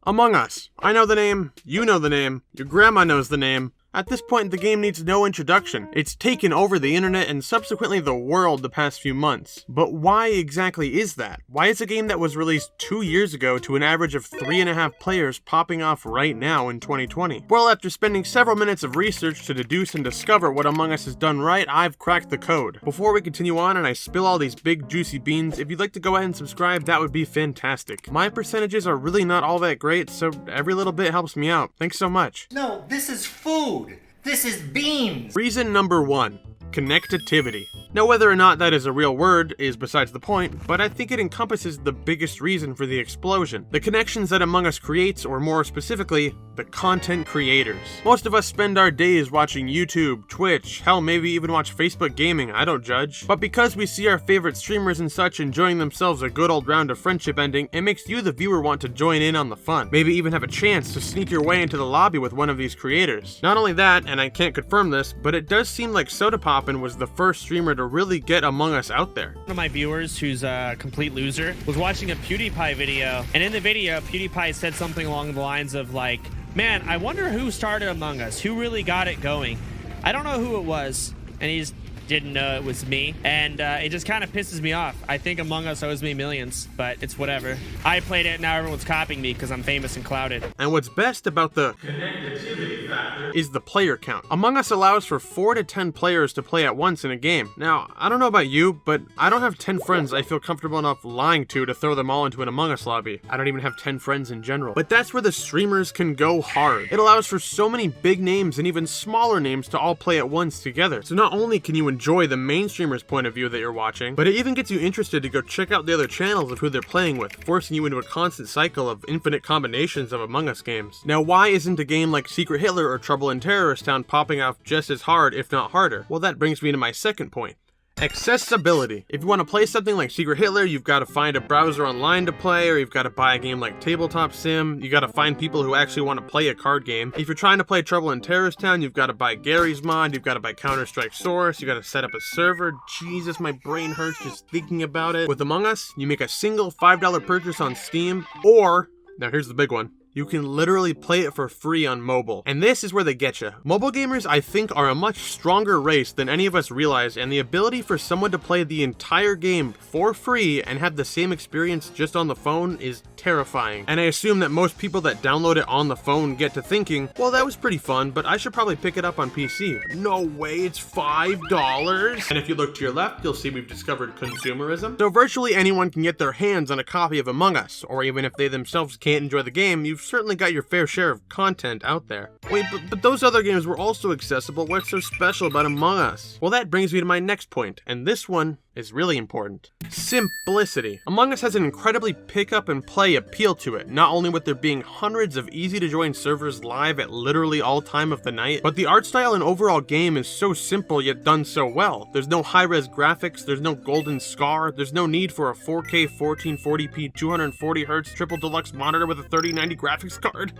Among Us. I know the name, you know the name, your grandma knows the name. At this point, the game needs no introduction. It's taken over the internet and subsequently the world the past few months. But why exactly is that? Why is a game that was released 2 years ago to an average of 3.5 players popping off right now in 2020? Well, after spending several minutes of research to deduce and discover what Among Us has done right, I've cracked the code. Before we continue on and I spill all these big juicy beans, if you'd like to go ahead and subscribe, that would be fantastic. My percentages are really not all that great, so every little bit helps me out. Thanks so much. No, this is food. This is beans! Reason number 1. Connectivity. Now, whether or not that is a real word is besides the point, but I think it encompasses the biggest reason for the explosion. The connections that Among Us creates, or more specifically, the content creators. Most of us spend our days watching YouTube, Twitch, hell, maybe even watch Facebook gaming, I don't judge. But because we see our favorite streamers and such enjoying themselves a good old round of friendship ending, it makes you, the viewer, want to join in on the fun. Maybe even have a chance to sneak your way into the lobby with one of these creators. Not only that, and I can't confirm this, but it does seem like SodaPoppin was the first streamer to really get Among Us out there. One of my viewers, who's a complete loser, was watching a PewDiePie video, and in the video, PewDiePie said something along the lines of like, man, I wonder who started Among Us, who really got it going. I don't know who it was, and he just didn't know it was me, and it just kind of pisses me off. I think Among Us owes me millions, but it's whatever. I played it, now everyone's copying me because I'm famous and clouded. And what's best about the connectivity factor is the player count. Among Us allows for 4 to 10 players to play at once in a game. Now, I don't know about you, but I don't have 10 friends I feel comfortable enough lying to throw them all into an Among Us lobby. I don't even have 10 friends in general. But that's where the streamers can go hard. It allows for so many big names and even smaller names to all play at once together. So not only can you enjoy the main streamer's point of view that you're watching, but it even gets you interested to go check out the other channels of who they're playing with, forcing you into a constant cycle of infinite combinations of Among Us games. Now, why isn't a game like Secret Hitler or Trouble in Terrorist Town popping off just as hard, if not harder? Well, that brings me to my second point. Accessibility. If you want to play something like Secret Hitler, you've got to find a browser online to play, or you've got to buy a game like Tabletop Sim. You got to find people who actually want to play a card game. If you're trying to play Trouble in Terrorist Town, you've got to buy Gary's mod, you've got to buy Counter-Strike Source, you got to set up a server. Jesus, my brain hurts just thinking about it. With Among Us, you make a single $5 purchase on Steam, or, now here's the big one, you can literally play it for free on mobile. And this is where they get you. Mobile gamers, I think, are a much stronger race than any of us realize, and the ability for someone to play the entire game for free and have the same experience just on the phone is terrifying. And I assume that most people that download it on the phone get to thinking, well, that was pretty fun, but I should probably pick it up on PC. No way, it's $5? And if you look to your left, you'll see we've discovered consumerism. So virtually anyone can get their hands on a copy of Among Us, or even if they themselves can't enjoy the game, you've certainly got your fair share of content out there. Wait, but those other games were also accessible. What's so special about Among Us? Well, that brings me to my next point, and this one is really important. Simplicity. Among Us has an incredibly pick up and play appeal to it, not only with there being hundreds of easy to join servers live at literally all time of the night, but the art style and overall game is so simple yet done so well. There's no high-res graphics, there's no golden scar, there's no need for a 4K 1440p 240Hz triple deluxe monitor with a 3090 graphics card.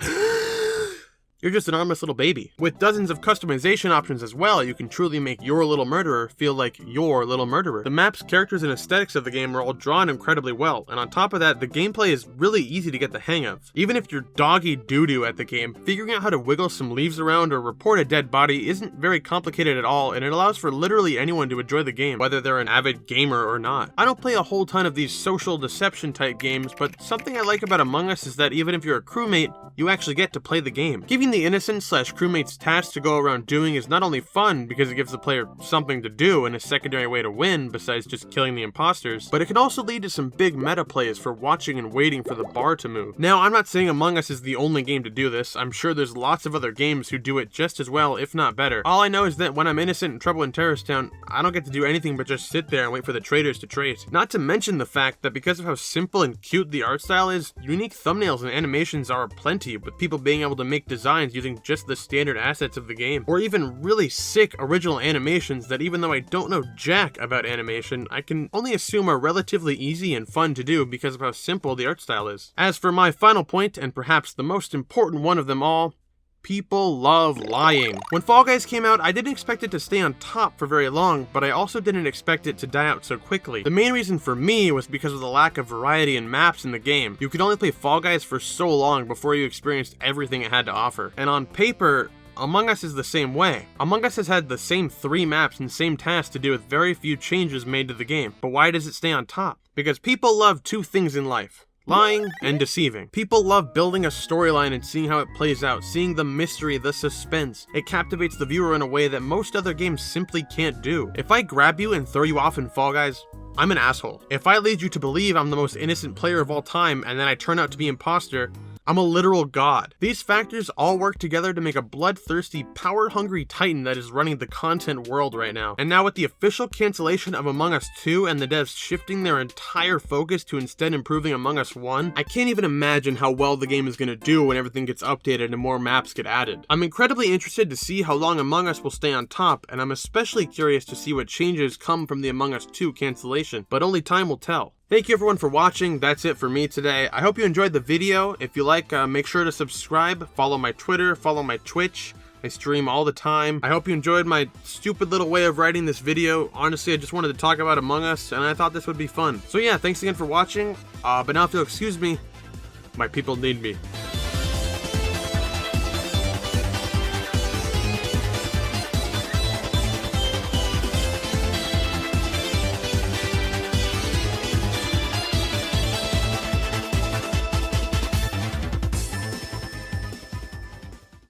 You're just an harmless little baby. With dozens of customization options as well, you can truly make your little murderer feel like your little murderer. The maps, characters, and aesthetics of the game are all drawn incredibly well, and on top of that, the gameplay is really easy to get the hang of. Even if you're doggy doo-doo at the game, figuring out how to wiggle some leaves around or report a dead body isn't very complicated at all, and it allows for literally anyone to enjoy the game, whether they're an avid gamer or not. I don't play a whole ton of these social deception type games, but something I like about Among Us is that even if you're a crewmate, you actually get to play the game. Giving the innocent slash crewmates tasks to go around doing is not only fun because it gives the player something to do and a secondary way to win besides just killing the imposters, but it can also lead to some big meta plays for watching and waiting for the bar to move. Now, I'm not saying Among Us is the only game to do this. I'm sure there's lots of other games who do it just as well, if not better. All I know is that when I'm innocent in Trouble in Terrorist Town, I don't get to do anything but just sit there and wait for the traitors to trade. Not to mention the fact that because of how simple and cute the art style is, unique thumbnails and animations are aplenty, with people being able to make designs using just the standard assets of the game, or even really sick original animations that, even though I don't know jack about animation, I can only assume are relatively easy and fun to do because of how simple the art style is. As for my final point, and perhaps the most important one of them all, People love lying. When Fall Guys came out, I didn't expect it to stay on top for very long, but I also didn't expect it to die out so quickly. The main reason for me was because of the lack of variety in maps in the game. You could only play Fall Guys for so long before you experienced everything it had to offer. And on paper, Among Us is the same way. Among Us has had the same 3 maps and same tasks to do with very few changes made to the game. But why does it stay on top? Because people love 2 things in life: lying and deceiving. People love building a storyline and seeing how it plays out, seeing the mystery, the suspense. It captivates the viewer in a way that most other games simply can't do. If I grab you and throw you off in Fall Guys, I'm an asshole. If I lead you to believe I'm the most innocent player of all time and then I turn out to be impostor, I'm a literal god. These factors all work together to make a bloodthirsty, power-hungry titan that is running the content world right now. And now with the official cancellation of Among Us 2 and the devs shifting their entire focus to instead improving Among Us 1, I can't even imagine how well the game is going to do when everything gets updated and more maps get added. I'm incredibly interested to see how long Among Us will stay on top, and I'm especially curious to see what changes come from the Among Us 2 cancellation, but only time will tell. Thank you everyone for watching. That's it for me today. I hope you enjoyed the video. If you like, make sure to subscribe, follow my Twitter, follow my Twitch. I stream all the time. I hope you enjoyed my stupid little way of writing this video. Honestly, I just wanted to talk about Among Us, and I thought this would be fun. So yeah, thanks again for watching. But now if you'll excuse me, my people need me.